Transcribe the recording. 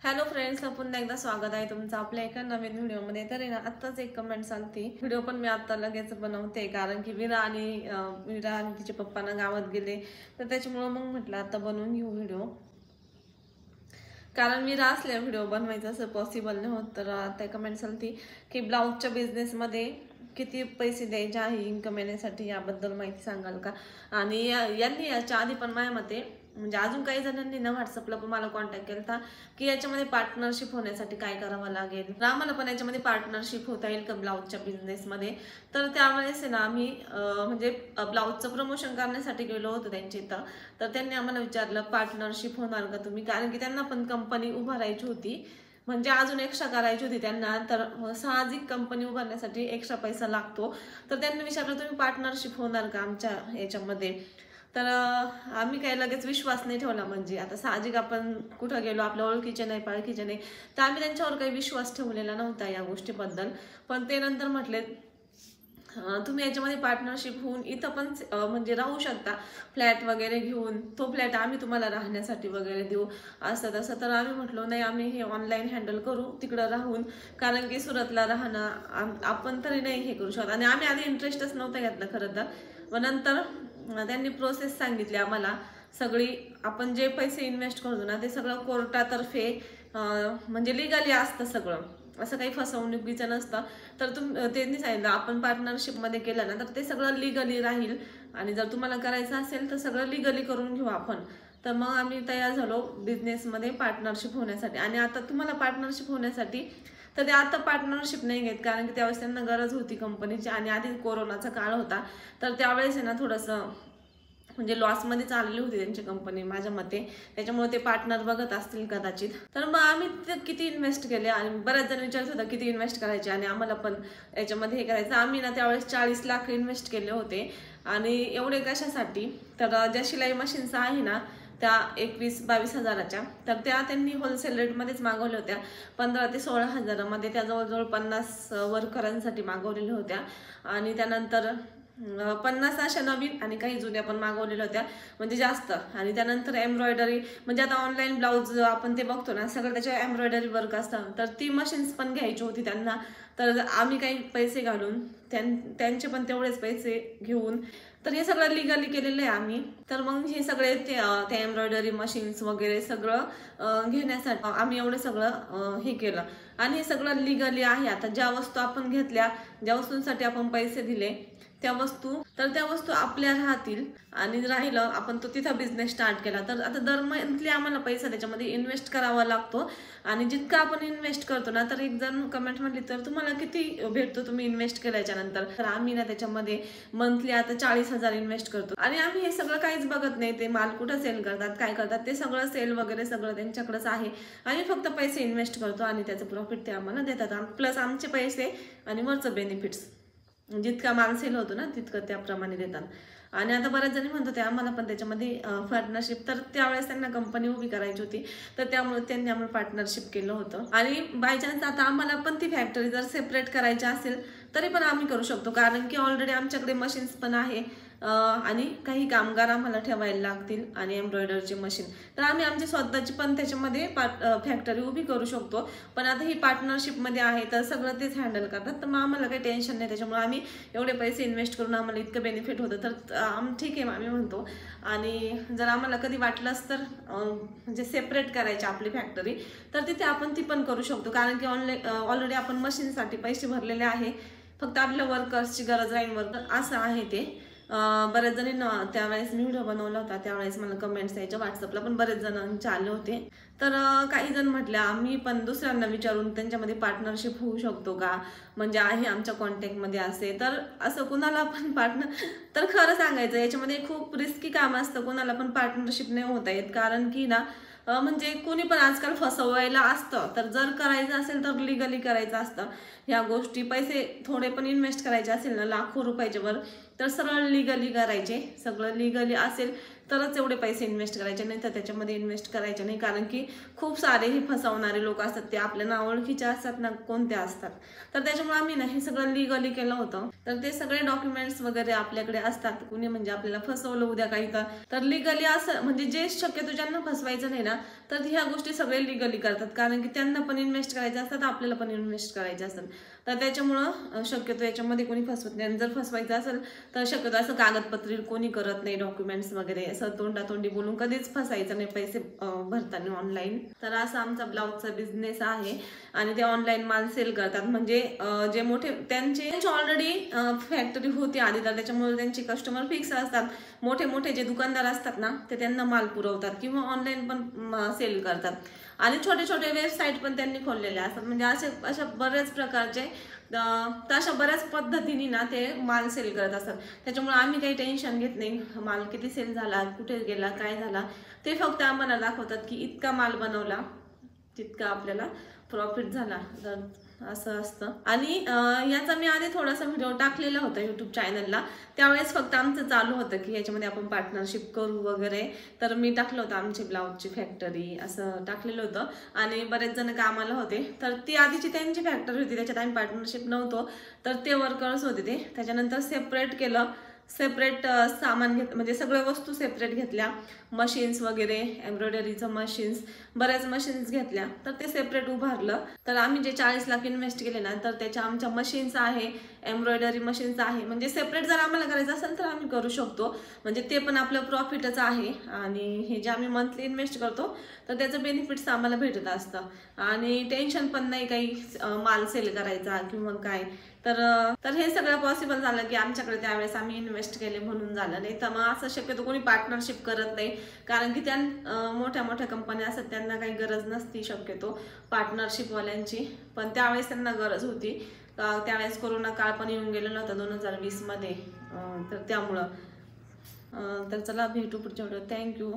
Hello friends, पुन्हा एकदा स्वागत आहे तुमचं आपल्या एका नवीन व्हिडिओमध्ये। तर ना आत्ताच एक कमेंट आलती, व्हिडिओ पण मी आता लगेच बनवते कारण की विरा आणि तिचे पप्पांना गावात गेले, तर त्याच्यामुळे मग म्हटलं आता बनवून घेऊ व्हिडिओ। कारण विरा असल्या व्हिडिओ बनवायचं असं पॉसिबल नाही होत। तर आता कमेंट आलती की ब्लाऊजच्या बिझनेसमध्ये किती पैसे द्यायचे आहे इन्कम येण्यासाठी, याबद्दल माहिती सांगाल का। आणि यांनी याच्या आधी पण माझ्या मते म्हणजे अजून काही जणांनी ना व्हॉट्सअपला पण मला कॉन्टॅक्ट केला की याच्यामध्ये पार्टनरशिप होण्यासाठी काय करावं लागेल, तर आम्हाला पण याच्यामध्ये पार्टनरशिप होता येईल का ब्लाऊजच्या बिझनेसमध्ये। तर त्यावेळेस आहे ना आम्ही म्हणजे ब्लाऊजचं प्रमोशन करण्यासाठी गेलो होतो त्यांच्या इथं। तर त्यांनी आम्हाला विचारलं पार्टनरशिप होणार का तुम्ही, कारण की त्यांना पण कंपनी उभारायची होती, म्हणजे अजून एक्स्ट्रा करायची होती त्यांना। तर साहजिक कंपनी उभारण्यासाठी एक्स्ट्रा पैसा लागतो। तर त्यांनी विचारलं तुम्ही पार्टनरशिप होणार का आमच्या याच्यामध्ये। तर आम्ही काही लगेच विश्वास नाही ठेवला, म्हणजे आता साहजिक आपण कुठं गेलो आपल्या ओळखीचे नाही पाळखीचे नाही, तर आम्ही त्यांच्यावर काही विश्वास ठेवलेला नव्हता या गोष्टीबद्दल। पण ते नंतर म्हटले तुम्ही याच्यामध्ये पार्टनरशिप होऊन इथं पण म्हणजे राहू शकता, फ्लॅट वगैरे घेऊन, तो फ्लॅट आम्ही तुम्हाला राहण्यासाठी वगैरे देऊ असं तसं। तर आम्ही म्हटलो नाही, आम्ही हे ऑनलाईन हँडल करू तिकडं राहून, कारण की सुरतला राहणं आपण तरी नाही हे करू शकत। आणि आम्ही आधी इंटरेस्टच नव्हता घेतला खरं तर, व नंतर त्यांनी प्रोसेस सांगितली आम्हाला सगळी। आपण जे पैसे इन्व्हेस्ट करतो ना ते सगळं कोर्टातर्फे म्हणजे लिगली असतं सगळं, असं काही फसवणुकीचं नसतं। तर त्यांनी सांगितलं आपण पार्टनरशिपमध्ये केलं ना तर ते सगळं लिगली राहील, आणि जर तुम्हाला करायचं असेल तर सगळं लिगली करून घेऊ आपण। तर मग आम्ही तयार झालो बिझनेसमध्ये पार्टनरशिप होण्यासाठी। आणि आता तुम्हाला पार्टनरशिप होण्यासाठी तर ते आता पार्टनरशिप नाही घेत, कारण की त्यावेळेस त्यांना गरज होती कंपनीची, आणि आधी कोरोनाचा काळ होता। तर त्यावेळेस आहे ना थोडंसं म्हणजे लॉसमध्ये चालली होती त्यांची कंपनी माझ्या मते, त्याच्यामुळे ते पार्टनर बघत असतील कदाचित। तर मग आम्ही किती इन्व्हेस्ट केले, आणि बऱ्याच जण विचारत होता किती इन्व्हेस्ट करायचे आणि आम्हाला पण याच्यामध्ये हे करायचं। आम्ही ना त्यावेळेस 40 लाख इन्व्हेस्ट केले होते। आणि एवढे कशासाठी, तर ज्या शिलाई मशीन्स आहे ना त्या 21-22 हजाराच्या, तर त्या त्यांनी होलसेल रेटमध्येच मागवल्या होत्या। 15 ते 16 हजारामध्ये त्या जवळजवळ 50 वर्करांसाठी मागवलेल्या होत्या। आणि त्यानंतर 50 अशा नवीन आणि काही जुन्या पण मागवलेल्या होत्या, म्हणजे जास्त। आणि त्यानंतर एम्ब्रॉयडरी, म्हणजे आता ऑनलाईन ब्लाऊज आपण ते बघतो ना सगळं त्याच्या एम्ब्रॉयडरी वर्क असतं, तर ती मशीन्स पण घ्यायची होती त्यांना। तर आम्ही काही पैसे घालून त्यांचे पण तेवढेच पैसे घेऊन तर हे सगळं लिगली केलेलं आहे आम्ही। तर मग हे सगळे ते एम्ब्रॉयडरी मशीन्स वगैरे सगळं घेण्यासाठी आम्ही एवढं सगळं हे केलं, आणि हे सगळं लिगली आहे। आता ज्या वस्तू आपण घेतल्या, ज्या वस्तूंसाठी आपण पैसे दिले त्या वस्तू आपल्या राहतील। आणि राहिलं आपण तो तिथं बिझनेस स्टार्ट केला तर आता दर मंथली आम्हाला पैसा त्याच्यामध्ये इन्व्हेस्ट करावा लागतो। आणि जितका आपण इन्व्हेस्ट करतो ना, तर एक जण कमेंट म्हटली तर तुम्हाला किती भेटतो तुम्ही इन्व्हेस्ट केल्याच्या नंतर, तर आम्ही ना त्याच्यामध्ये मंथली आता 40,000 इन्व्हेस्ट करतो। आणि आम्ही हे सगळं काहीच बघत नाही, ते माल कुठं सेल करतात काय करतात ते सगळं सेल वगैरे सगळं त्यांच्याकडेच आहे। आम्ही फक्त पैसे इन्व्हेस्ट करतो आणि त्याचं प्रॉफिट ते आम्हाला देतात, प्लस आमचे पैसे आणि वरचं बेनिफिट्स, जितका माल सेल होतो ना तितकं त्याप्रमाणे देतात। आणि आता बऱ्याच जणी म्हणत होते आम्हाला पण त्याच्यामध्ये पार्टनरशिप, तर त्यावेळेस त्यांना कंपनी उभी करायची होती, तर त्यामुळे त्यांनी आम्हाला पार्टनरशिप केलं होतं। आणि बाय चान्स आता आम्हाला पण ती फॅक्टरी जर सेपरेट करायची असेल तरी पण आम्ही करू शकतो, कारण की ऑलरेडी आमच्याकडे मशीन्स पण आहे, आणि काही कामगार आम्हाला ठेवायला लागतील, आणि एम्ब्रॉयडरीची मशीन, तर आम्ही आमची स्वतःची पण त्याच्यामध्ये फॅक्टरी उभी करू शकतो। पण आता ही पार्टनरशिपमध्ये आहे तर सगळं तेच हँडल करतात, तर मग आम्हाला काही टेन्शन नाही। त्याच्यामुळे आम्ही एवढे पैसे इन्व्हेस्ट करून आम्हाला इतकं बेनिफिट होतं, तर ठीक आहे आम्ही म्हणतो। आणि जर आम्हाला कधी वाटलंच तर म्हणजे सेपरेट करायची आपली फॅक्टरी, तर तिथे आपण ती पण करू शकतो, कारण की ऑलरेडी आपण मशीनसाठी पैसे भरलेले आहे, फक्त आपल्या वर्कर्सची गरज राहील वर्कर, असं आहे ते। बरेच जणींना त्यावेळेस मी व्हिडिओ बनवला होता त्यावेळेस मला कमेंट्स यायच्या व्हॉट्सअपला पण बरेच जणांचे आले होते। तर काही जण म्हटले आम्ही पण दुसऱ्यांना विचारून त्यांच्यामध्ये पार्टनरशिप होऊ शकतो का, म्हणजे आहे आमच्या कॉन्टॅक्टमध्ये असे, तर असं कुणाला पण पार्टनर, तर खरं सांगायचं याच्यामध्ये खूप रिस्की काम असतं, कुणाला पण पार्टनरशिप नाही होता येत, कारण की ना म्हणजे कोणी पण आजकाल फसवायला असतं। तर जर करायचं असेल तर लिगली करायचं असतं ह्या गोष्टी, पैसे थोडे पण इन्व्हेस्ट करायचे असेल ना लाखो रुपयाच्या वर, तर सरळ लिगली करायचे, सगळं लिगली असेल तरच एवढे पैसे इन्व्हेस्ट करायचे, नाही तर त्याच्यामध्ये इन्व्हेस्ट करायचे नाही, कारण की खूप सारे हे फसवणारे लोक असतात, ते आपल्या ना ओळखीचे असतात ना कोणते असतात। तर त्याच्यामुळे आम्ही ना हे सगळं लिगली केलं होतं, तर ते सगळे डॉक्युमेंट्स वगैरे आपल्याकडे असतात। कुणी म्हणजे आपल्याला फसवलं उद्या काही तर लिगली असं म्हणजे जे शक्यतो ज्यांना फसवायचं नाही ना तर ह्या गोष्टी सगळे लिगली करतात, कारण की त्यांना पण इन्व्हेस्ट करायचे असतात, आपल्याला पण इन्व्हेस्ट करायचे असतात. तर त्याच्यामुळं शक्यतो याच्यामध्ये कोणी फसवत नाही. जर फसवायचं असेल तर शक्यतो असं कागदपत्री कोणी करत नाही, डॉक्युमेंट्स वगैरे असं तोंडातोंडी बोलून कधीच फसायचं नाही पैसे भरताना ऑनलाईन. तर असा आमचा ब्लाऊजचा बिझनेस आहे आणि ते ऑनलाईन माल सेल करतात. म्हणजे जे मोठे त्यांची ऑलरेडी फॅक्टरी होती आधी, तर त्याच्यामुळे त्यांचे कस्टमर फिक्स असतात. मोठे मोठे जे दुकानदार असतात ना ते त्यांना माल पुरवतात किंवा ऑनलाईन पण सेल करतात. आणि छोटे छोटे वेबसाईट पण त्यांनी खोललेले असतात. म्हणजे अशा बऱ्याच प्रकारचे तशा बऱ्याच पद्धतीने ना ते माल सेल करत असतात. त्याच्यामुळे आम्ही काही टेन्शन घेत नाही माल किती सेल झाला, कुठे गेला, काय झाला. ते फक्त आम्हाला दाखवतात की इतका माल बनवला, तितका आपल्याला प्रॉफिट झाला. तर असं असतं. आणि याचा मी आधी थोडासा व्हिडिओ टाकलेला होता यूट्यूब चॅनलला. त्यावेळेस फक्त आमचं चालू होतं की याच्यामध्ये आपण पार्टनरशिप करू वगैरे. तर मी टाकलं होतं आमची ब्लाऊजची फॅक्टरी असं टाकलेलं होतं आणि बरेच जण कामाला होते. तर ती आधीची त्यांची फॅक्टरी होती, त्याच्यात आम्ही पार्टनरशिप नव्हतो. तर ते वर्कर्स होते ते. त्याच्यानंतर सेपरेट केलं, सेपरेट सामान म्हणजे सगळ्या वस्तू सेपरेट घेतल्या, मशीन्स वगैरे, एम्ब्रॉयडरीचं मशीन्स, बऱ्याच मशीन्स घेतल्या. तर ते सेपरेट उभारलं. तर आम्ही जे 40 लाख इन्व्हेस्ट केले ना, तर त्याच्या आमच्या मशीन्स आहे, एम्ब्रॉयडरी मशीन्स आहे. म्हणजे सेपरेट जर आम्हाला करायचं असेल तर आम्ही करू शकतो. म्हणजे ते पण आपलं प्रॉफिटच आहे. आणि हे जे आम्ही मंथली इन्व्हेस्ट करतो तर त्याचं बेनिफिट्स आम्हाला भेटत असतं. आणि टेन्शन पण नाही काही माल सेल करायचा किंवा काय. तर हे सगळं पॉसिबल झालं की आमच्याकडे त्यावेळेस आम्ही इन्व्हेस्ट केले म्हणून झालं. नाही तर मग असं शक्यतो कोणी पार्टनरशिप करत नाही, कारण की मोठ्या मोठ्या कंपन्या असतात त्यांना काही गरज नसती शक्यतो पार्टनरशिपवाल्यांची. पण त्यावेळेस त्यांना गरज होती. त्यावेळेस कोरोना काळ पण येऊन गेलेला होता 2020 मध्ये. तर त्यामुळं तर चला भेटू पुढच्या व्हिडिओ. थँक्यू.